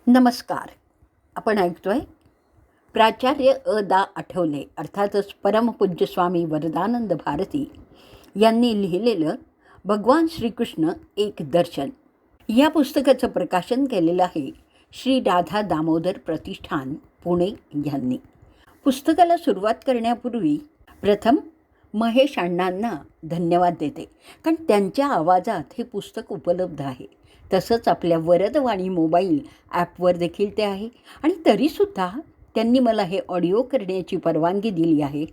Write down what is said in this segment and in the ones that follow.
नमस्कार. आपण ऐकतोय प्राचार्य आठवले अर्थातच परमपूज्य स्वामी वरदानंद भारती यांनी लिहिलेलं भगवान श्रीकृष्ण एक दर्शन या पुस्तकाचं प्रकाशन केलेलं आहे श्री राधा दामोदर प्रतिष्ठान पुणे यांनी. पुस्तकाला सुरुवात करण्यापूर्वी प्रथम महेश अण्णांना धन्यवाद देते, कारण त्यांच्या आवाजात हे पुस्तक उपलब्ध आहे. तसंच आपल्या वरदवाणी मोबाईल ॲपवर देखील ते आहे आणि तरीसुद्धा त्यांनी मला हे ऑडिओ करण्याची परवानगी दिली आहे.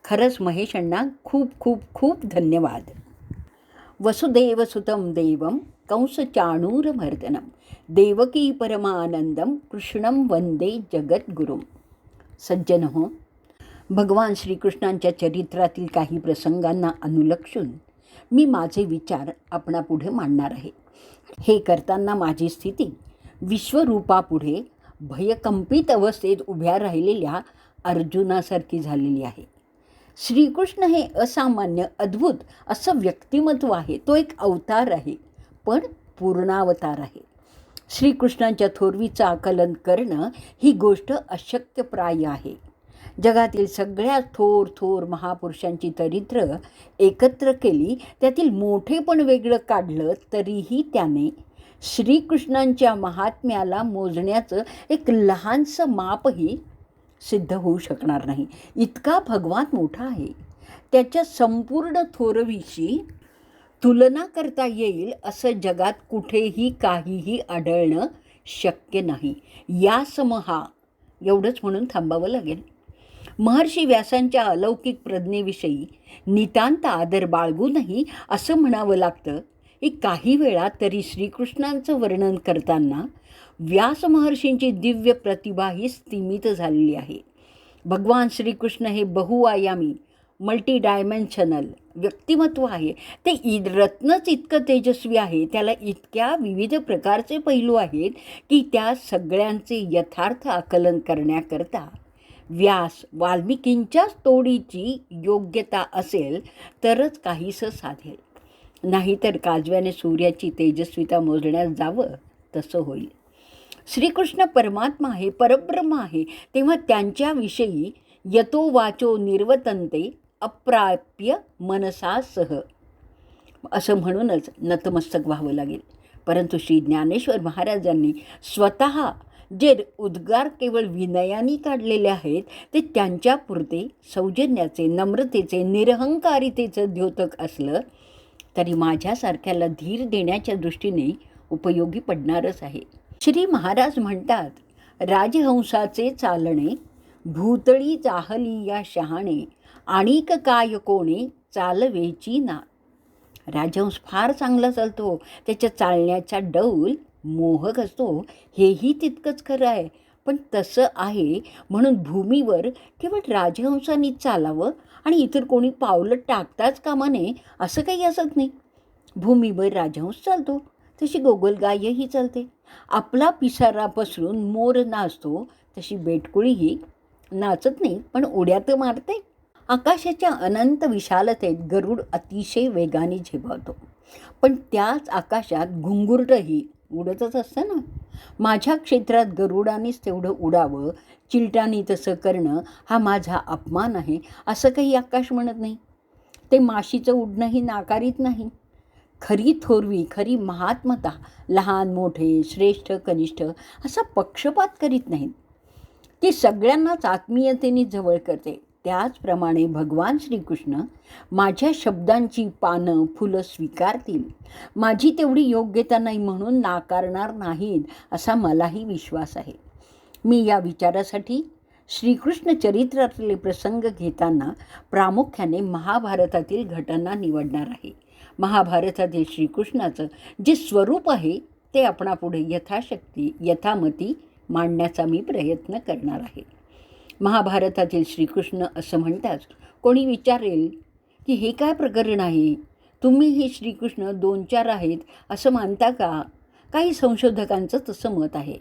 खरंच महेश अण्णा खूप खूप खूप धन्यवाद. वसुदेवसुतं देवं कंसचाणूरमर्दनं देवकी परमानंदम कृष्णं वंदे जगद्गुरुम. सज्जन हो, भगवान श्रीकृष्णांच्या चरित्रातील काही प्रसंगांना अनुलक्षून मी माझे विचार आपणापुढे मांडणार आहे. हे करताना माझी स्थिती विश्वरूपापुढे भयकंपित अवस्थेत उभ्या राहिलेल्या अर्जुनासारखी झालेली आहे. श्रीकृष्ण हे असामान्य अद्भुत असं व्यक्तिमत्व आहे. तो एक अवतार आहे, पण पूर्णावतार आहे. श्रीकृष्णांच्या थोरवीचं आकलन करणं ही गोष्ट अशक्यप्राय आहे. जगातील सगळ्यात थोर महापुरुषांची चरित्र एकत्र केली, त्यातील मोठेपण वेगळं काढलं तरीही त्याने श्रीकृष्णांच्या महात्म्याला मोजण्याचं एक लहानसं मापही सिद्ध होऊ शकणार नाही. इतका भगवान मोठा आहे. त्याच्या संपूर्ण थोरवीशी तुलना करता येईल असं जगात कुठेही काहीही आढळणं शक्य नाही. या समहा एवढंच म्हणून थांबावं लागेल. महर्षी व्यासांच्या अलौकिक प्रज्ञेविषयी नितांत आदर बाळगूनही असं म्हणावं लागतं की काही वेळा तरी श्रीकृष्णांचं वर्णन करताना व्यास महर्षींची दिव्य प्रतिभा ही स्तिमित झालेली आहे. भगवान श्रीकृष्ण हे बहुआयामी मल्टी डायमेन्शनल व्यक्तिमत्व आहे. ते रत्नच इतकं तेजस्वी आहे, त्याला इतक्या विविध प्रकारचे पैलू आहेत की त्या सगळ्यांचे यथार्थ आकलन करण्याकरता व्यास वाल्मिकींच्याच तोडीची योग्यता असेल तरच काहीसं साधेल. नाहीतर काजव्याने सूर्याची तेजस्विता मोजण्यास जावं तसं होईल. श्रीकृष्ण परमात्मा आहे, परब्रह्म आहे, तेव्हा त्यांच्याविषयी यतो वाचो निर्वतन्ते अप्राप्य मनसा सह असं म्हणूनच नतमस्तक व्हावं लागेल. परंतु श्री ज्ञानेश्वर महाराजांनी स्वतः जे उद्गार केवळ विनयाने काढलेले आहेत ते त्यांच्यापुरते सौजन्याचे, नम्रतेचे, निरहंकारितेचं द्योतक असलं तरी माझ्यासारख्याला धीर देण्याच्या दृष्टीने उपयोगी पडणारच आहे. श्री महाराज म्हणतात, राजहंसाचे चालणे भूतळी चाहली या शहाणे आणिक काय कोणे चालवेची ना. राजहंस फार चांगला चालतो, त्याच्या चालण्याचा डौल मोहक असतो, हेही तितकंच खरं आहे. पण तसं आहे म्हणून भूमीवर केवळ राजहंसांनी चालावं आणि इतर कोणी पावलं टाकताच कामा नये असं काही असत नाही. भूमीवर राजहंस चालतो तशी गोगलगायही चालते. आपला पिसारा पसरून मोर नाचतो तशी बेटकुळीही नाचत नाही, पण उड्या तर मारते. आकाशाच्या अनंत विशालतेत गरुड अतिशय वेगाने झेपावतो, पण त्याच आकाशात घुंगुरटंही उडतच असतं ना. माझ्या क्षेत्रात गरुडानेच तेवढं उडावं, चिलटानी तसं करणं हा माझा अपमान आहे असं काही आकाश म्हणत नाही. ते माशीचं उडणंही नाकारीत नाही. खरी थोरवी, खरी महात्मता लहान मोठे, श्रेष्ठ कनिष्ठ असा पक्षपात करीत नाहीत. ती सगळ्यांनाच आत्मीयतेने जवळ करते. त्याचप्रमाणे भगवान श्रीकृष्ण माझ्या शब्दांची पानं फुलं स्वीकारतील, माझी तेवढी योग्यता नाही म्हणून नाकारणार नाहीत असा मलाही विश्वास आहे. मी या विचारासाठी श्रीकृष्ण चरित्रातले प्रसंग घेताना प्रामुख्याने महाभारतातील घटना निवडणार आहे. महाभारतातील श्रीकृष्णाचं जे स्वरूप आहे ते आपणापुढे यथाशक्ती यथामती मांडण्याचा मी प्रयत्न करणार आहे. महाभारतातील श्रीकृष्ण असं म्हणताच कोणी विचारेल की हे काय प्रकरण आहे, तुम्ही हे श्रीकृष्ण 2-4 आहेत असं मानता का? काही संशोधकांचं तसं मत आहे.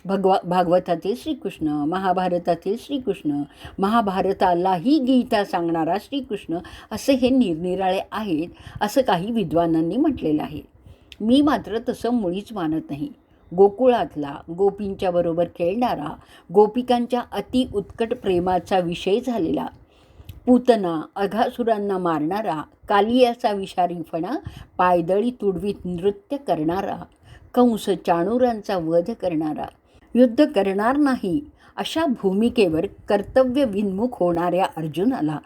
भागवतातील श्रीकृष्ण, महाभारतातील श्रीकृष्ण, महाभारतालाही गीता सांगणारा श्रीकृष्ण असे हे निरनिराळे आहेत असं काही विद्वानांनी म्हटलेलं आहे. मी मात्र तसं मुळीच मानत नाही. गोकुळातला गोपींच्या बरोबर खेळणारा, गोपिकांच्या अति उत्कट प्रेमाचा विषय झालेला, पूतना अघासुरांना मारणारा, कालियाचा विषारी फणा पायदळी तुडवीत नृत्य करणारा, कंस चाणूरांचा वध करणारा, युद्ध करणार नाही अशा भूमिकेवर कर्तव्य विन्मुख होणाऱ्या अर्जुनाला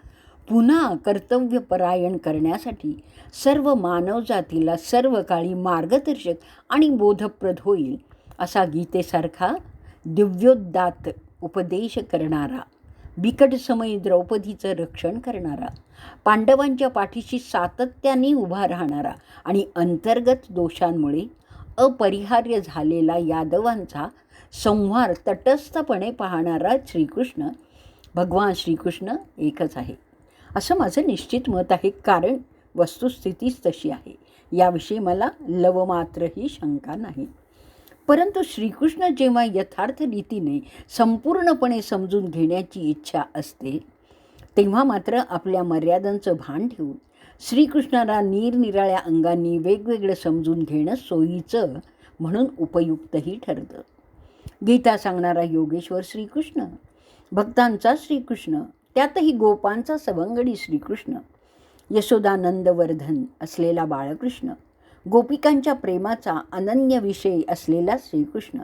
पुन्हा कर्तव्यपरायण करण्यासाठी सर्व मानवजातीला सर्व काळी मार्गदर्शक आणि बोधप्रद होईल असा गीतेसारखा दिव्योदात्त उपदेश करणारा, बिकट समयी द्रौपदीचं रक्षण करणारा, पांडवांच्या पाठीशी सातत्याने उभा राहणारा आणि अंतर्गत दोषांमुळे अपरिहार्य झालेला यादवांचा संहार तटस्थपणे पाहणारा श्रीकृष्ण, भगवान श्रीकृष्ण एकच आहे असं माझं निश्चित मत आहे. कारण वस्तुस्थितीच तशी आहे, याविषयी मला लवमात्रही शंका नाही. परंतु श्रीकृष्ण जेव्हा यथार्थ रीतीने संपूर्णपणे समजून घेण्याची इच्छा असते, तेव्हा मात्र आपल्या मर्यादांचं भान ठेवून श्रीकृष्णाला निरनिराळ्या अंगांनी वेगवेगळं समजून घेणं सोयीचं म्हणून उपयुक्तही ठरतं. गीता सांगणारा योगेश्वर श्रीकृष्ण, भक्तांचा श्रीकृष्ण, त्यातही गोपांचा सवंगडी श्रीकृष्ण, यशोदानंदवर्धन असलेला बाळकृष्ण, गोपिकांच्या प्रेमाचा अनन्य विषय असलेला श्रीकृष्ण,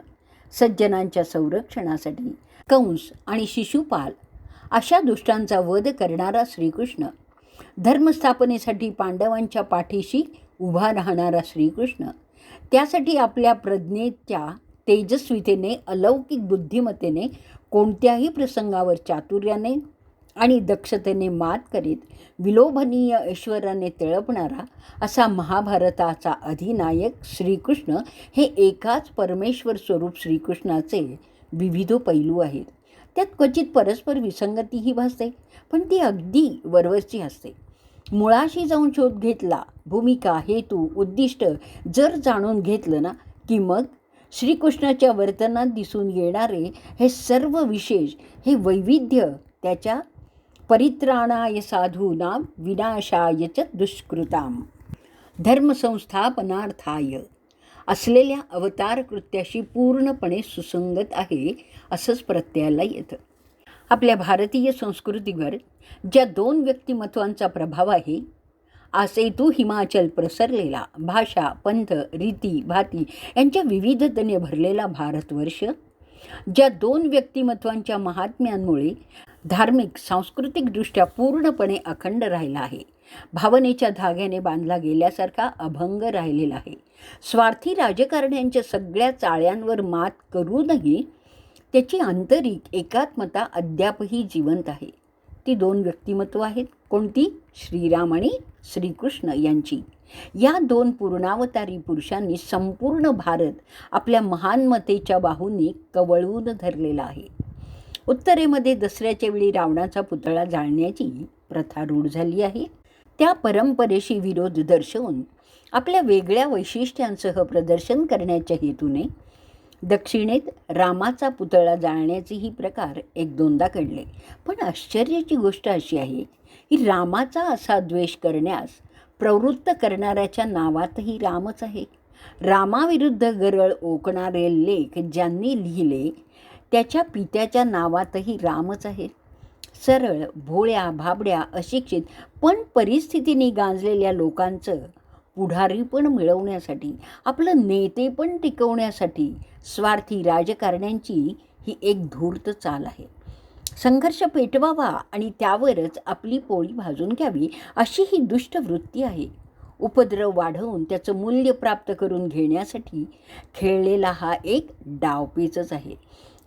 सज्जनांच्या संरक्षणासाठी कंस आणि शिशुपाल अशा दुष्टांचा वध करणारा श्रीकृष्ण, धर्मस्थापनेसाठी पांडवांच्या पाठीशी उभा राहणारा श्रीकृष्ण, त्यासाठी आपल्या प्रज्ञेच्या तेजस्वितेने, अलौकिक बुद्धिमत्तेने, कोणत्याही प्रसंगावर चातुर्याने आणि दक्षतेने मात करीत विलोभनीय ऐश्वर्याने तिळपणारा असा महाभारताचा अधिनायक श्रीकृष्ण हे एकाच परमेश्वर स्वरूप श्रीकृष्णाचे विविध पैलू आहेत. त्यात क्वचित परस्पर विसंगतीही भासते, पण ती अगदी वरवरची असते. मुळाशी जाऊन शोध घेतला, भूमिका, हेतू, उद्दिष्ट जर जाणून घेतलं ना, की मग श्रीकृष्णाच्या वर्तनात दिसून येणारे हे सर्व विशेष, हे वैविध्य त्याच्या परित्राणाय साधूनां विनाशाय च दुष्कृताम धर्मसंस्थापनार्थाय असलेल्या अवतार कृत्याशी पूर्णपणे सुसंगत आहे असंच प्रत्ययाला येतं. आपल्या भारतीय संस्कृतीवर ज्या दोन व्यक्तिमत्वांचा प्रभाव आहे, आसेतू हिमाचल प्रसरलेला, भाषा, पंथ, रीती भाती यांच्या विविधतेने भरलेला भारतवर्ष, ज्या दोन व्यक्तिमत्वांच्या महात्म्यांमुळे धार्मिक सांस्कृतिकदृष्ट्या पूर्णपणे अखंड राहिला आहे, भावनेच्या धाग्याने बांधला गेल्यासारखा अभंग राहिलेला आहे, स्वार्थी राजकारण्यांच्या सगळ्या चाळ्यांवर मात करूनही त्याची आंतरिक एकात्मता अद्यापही जिवंत आहे. ती दोन व्यक्तिमत्व आहेत. कोणती? श्रीराम आणि श्रीकृष्ण यांची. या दोन पूर्णावतारी पुरुषांनी संपूर्ण भारत आपल्या महानमतेच्या बाहूंनी कवळून धरलेला आहे. उत्तरेमध्ये दसऱ्याच्या वेळी रावणाचा पुतळा जाळण्याची प्रथा रूढ झाली आहे. त्या परंपरेशी विरोध दर्शवून आपल्या वेगळ्या वैशिष्ट्यांसह प्रदर्शन करण्याच्या हेतूने दक्षिणेत रामाचा पुतळा जाळण्याचेही प्रकार एक दोनदा घडले. पण आश्चर्याची गोष्ट अशी आहे की रामाचा असा द्वेष करण्यास प्रवृत्त करणाऱ्याच्या नावातही रामच आहे. रामाविरुद्ध गरळ ओकणारे लेख ज्यांनी लिहिले त्याच्या पित्याच्या नावातही रामच आहे. सरळ, भोळ्या, भाबड्या, अशिक्षित पण परिस्थितीने गांजलेल्या लोकांचं पुढारीपण मिळवण्यासाठी, आपलं नेतेपण टिकवण्यासाठी स्वार्थी राजकारण्यांची ही एक धूर्त चाल आहे. संघर्ष पेटवावा आणि त्यावरच आपली पोळी भाजून घ्यावी अशी ही दुष्ट वृत्ती आहे. उपद्रव वाढवून त्याचं मूल्य प्राप्त करून घेण्यासाठी खेळलेला हा एक डावपेचच आहे.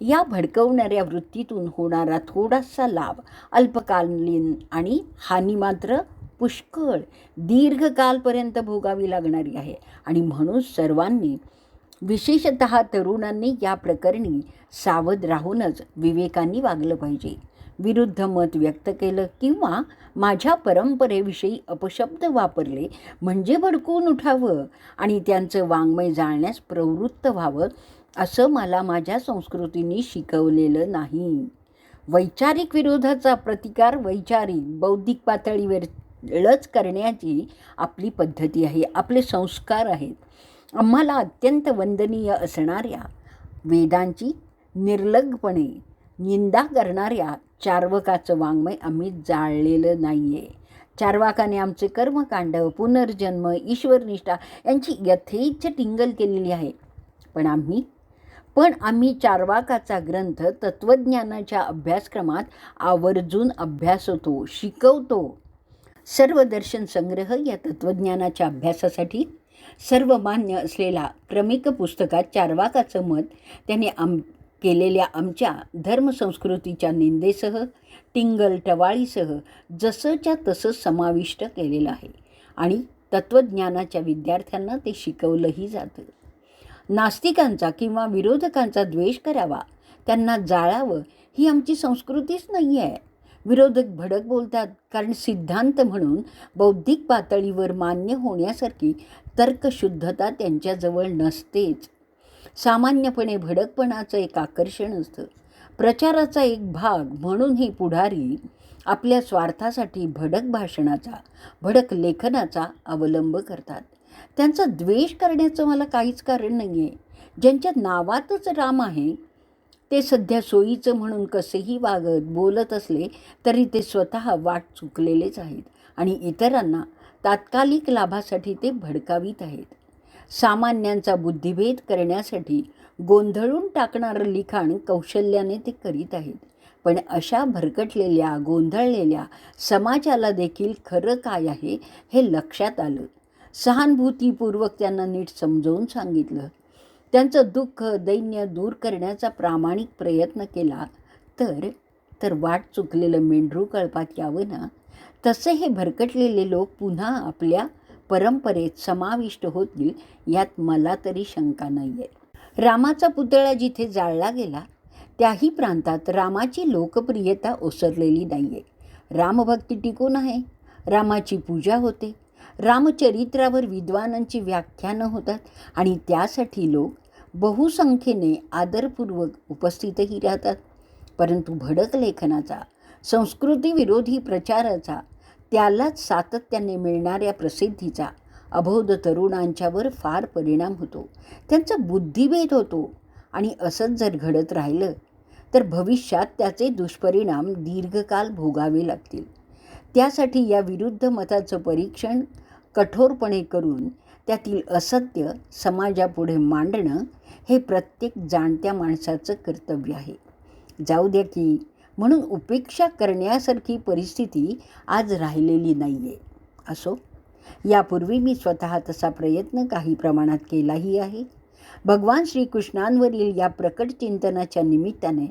या भडकवणाऱ्या वृत्तीतून होणारा थोडासा लाभ अल्पकालीन आणि हानी मात्र पुष्कळ दीर्घकालपर्यंत भोगावी लागणारी आहे. आणि म्हणून सर्वांनी, विशेषतः तरुणांनी या प्रकरणी सावध राहूनच विवेकांनी वागलं पाहिजे. विरुद्ध मत व्यक्त केलं किंवा माझ्या परंपरेविषयी अपशब्द वापरले म्हणजे भडकून उठावं आणि त्यांचं वाङ्मय जाळण्यास प्रवृत्त व्हावं असं मला माझ्या संस्कृतीने शिकवलेलं नाही. वैचारिक विरोधाचा प्रतिकार वैचारिक बौद्धिक पातळीवरच करण्याची आपली पद्धती आहे, आपले संस्कार आहेत. आम्हाला अत्यंत वंदनीय असणाऱ्या, वेदांची निर्लगपणे निंदा करणाऱ्या चार्वकाचं वाङ्मय आम्ही जाळलेलं नाही आहे. चार्वाकाने आमचे कर्मकांड, पुनर्जन्म, ईश्वरनिष्ठा यांची यथेच्छ टिंगल केलेली आहे. पण आम्ही चार्वाकाचा ग्रंथ तत्त्वज्ञानाच्या अभ्यासक्रमात आवर्जून अभ्यासतो, शिकवतो. सर्व दर्शन संग्रह या तत्त्वज्ञानाच्या अभ्यासासाठी सर्वमान्य असलेला क्रमिक पुस्तकात चार्वाकाचं मत त्याने केलेल्या आमच्या धर्मसंस्कृतीच्या निंदेसह, टिंगल टवाळीसह जसंच्या तसं समाविष्ट केलेलं आहे आणि तत्त्वज्ञानाच्या विद्यार्थ्यांना ते शिकवलंही जातं. नास्तिकांचा किंवा विरोधकांचा द्वेष करावा, त्यांना जाळावं, ही आमची संस्कृतीच नाही आहे. विरोधक भडक बोलतात कारण सिद्धांत म्हणून बौद्धिक पातळीवर मान्य होण्यासारखी तर्कशुद्धता त्यांच्याजवळ नसतेच. सामान्यपणे भडकपणाचं एक आकर्षण असतं. प्रचाराचा एक भाग म्हणून हे पुढारी आपल्या स्वार्थासाठी भडक भाषणाचा, भडक लेखनाचा अवलंब करतात. त्यांचा द्वेष करण्याचं मला काहीच कारण नाही आहे. ज्यांच्या नावातच राम आहे ते सध्या सोयीचं म्हणून कसेही वागत बोलत असले तरी ते स्वतः वाट चुकलेलेच आहेत आणि इतरांना तात्कालिक लाभासाठी ते भडकावीत आहेत. सामान्यांचा बुद्धिभेद करण्यासाठी गोंधळून टाकणारं लिखाण कौशल्याने ते करीत आहेत. पण अशा भरकटलेल्या, गोंधळलेल्या समाजाला देखील खरं काय आहे हे लक्षात आलं. सहानुभूतीपूर्वक त्यांना नीट समजावून सांगितलं. त्यांचं दुःख, दैन्य दूर करण्याचा प्रामाणिक प्रयत्न केला तर वाट चुकलेलं मेंढरू कळपात यावं ना. तसे हे भरकटलेले लोक पुन्हा आपल्या परंपरेत समाविष्ट होतील यात मला तरी शंका नाही आहे. रामाचा पुतळा जिथे जाळला गेला त्याही प्रांतात रामाची लोकप्रियता ओसरलेली नाही आहे. रामभक्ती टिकून आहे. रामाची पूजा होते. रामचरित्रावर विद्वानांची व्याख्यानं होतात आणि त्यासाठी लोक बहुसंख्येने आदरपूर्वक उपस्थितही राहतात. परंतु भडक लेखनाचा, संस्कृतीविरोधी प्रचाराचा, त्यालाच सातत्याने मिळणाऱ्या प्रसिद्धीचा अबोध तरुणांच्यावर फार परिणाम होतो. त्यांचा बुद्धिभेद होतो आणि असंच जर घडत राहिलं तर भविष्यात त्याचे दुष्परिणाम दीर्घकाल भोगावे लागतील. त्यासाठी या विरुद्ध मताचं परीक्षण कठोरपणे करून त्यातील असत्य समाजापुढे मांडणं हे प्रत्येक जाणत्या माणसाचं कर्तव्य आहे. जाऊ द्या की म्हणून उपेक्षा करण्यासारखी परिस्थिती आज राहिलेली नाही आहे. असो, यापूर्वी मी स्वतः तसा प्रयत्न काही प्रमाणात केलाही आहे. भगवान श्रीकृष्णांवरील या प्रकट चिंतनाच्या निमित्ताने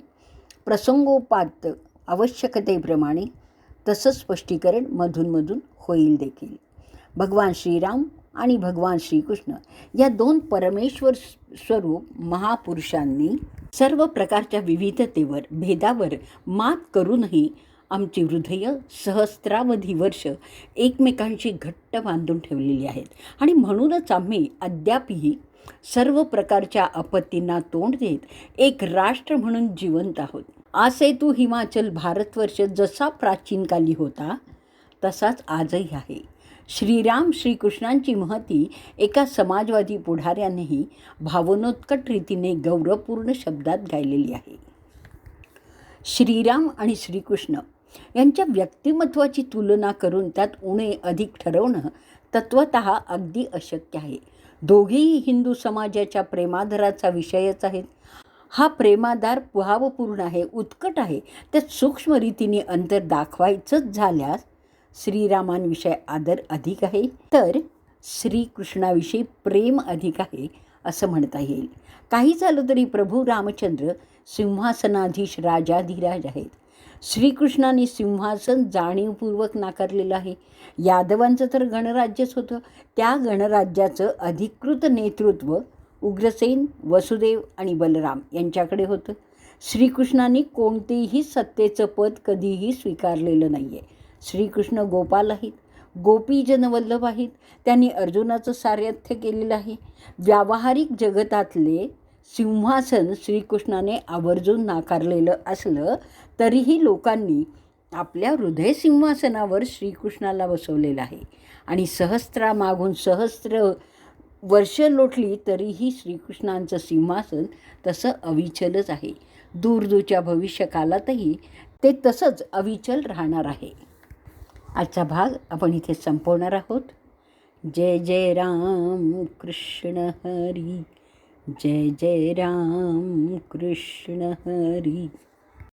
प्रसंगोपात आवश्यकतेप्रमाणे तसं स्पष्टीकरण मधून होईल देखील. भगवान श्रीराम आणि भगवान श्रीकृष्ण या दोन परमेश्वर स्वरूप महापुरुषांनी सर्व प्रकारच्या विविधतेवर, भेदावर मात करूनही आमची हृदय सहस्रावधी वर्ष एकमेकांशी घट्ट बांधून ठेवलेली आहेत आणि म्हणूनच आम्ही अद्यापही सर्व प्रकारच्या आपत्तींना तोंड देत एक राष्ट्र म्हणून जिवंत आहोत. आसेतू हिमाचल भारतवर्ष जसा प्राचीनकाली होता तसाच आजही आहे. श्रीराम श्रीकृष्णांची महती एका समाजवादी पुढाऱ्यानेही भावनोत्कट रीतीने गौरवपूर्ण शब्दात गायलेली आहे. श्रीराम आणि श्रीकृष्ण यांच्या व्यक्तिमत्वाची तुलना करून त्यात उणे अधिक ठरवणं तत्वतः अगदी अशक्य आहे. दोघेही हिंदू समाजाच्या प्रेमादराचा विषयच आहेत. हा प्रेमादार भावपूर्ण आहे, उत्कट आहे. त्यात सूक्ष्म रीतीने अंतर दाखवायचंच झाल्यास श्रीरामांविषयी आदर अधिक आहे तर श्रीकृष्णाविषयी प्रेम अधिक आहे असं म्हणता येईल. काही झालं तरी प्रभू रामचंद्र सिंहासनाधीश राजाधिराज आहेत. श्रीकृष्णाने सिंहासन जाणीवपूर्वक नाकारलेलं आहे. यादवांचं तर गणराज्यच होतं. त्या गणराज्याचं अधिकृत नेतृत्व उग्रसेन, वसुदेव आणि बलराम यांच्याकडे होतं. श्रीकृष्णाने कोणतेही सत्तेचं पद कधीही स्वीकारलेलं नाही आहे. श्रीकृष्ण गोपाल आहेत, गोपीजनवल्लभ आहेत. त्यांनी अर्जुनाचं सारथ्य केलेलं आहे. व्यावहारिक जगतातले सिंहासन श्रीकृष्णाने आवर्जून नाकारलेलं असलं तरीही लोकांनी आपल्या हृदय सिंहासनावर श्रीकृष्णाला बसवलेलं आहे आणि सहस्रामागून सहस्र वर्ष लोटली तरीही श्रीकृष्णांचं सिंहासन तसं अविचलच आहे. दूरदूरच्या भविष्यकालातही ते तसंच अविचल राहणार आहे. आजचा भाग आपण इथे संपवणार आहोत. जय जय राम कृष्ण हरी. जय जय राम कृष्ण हरी.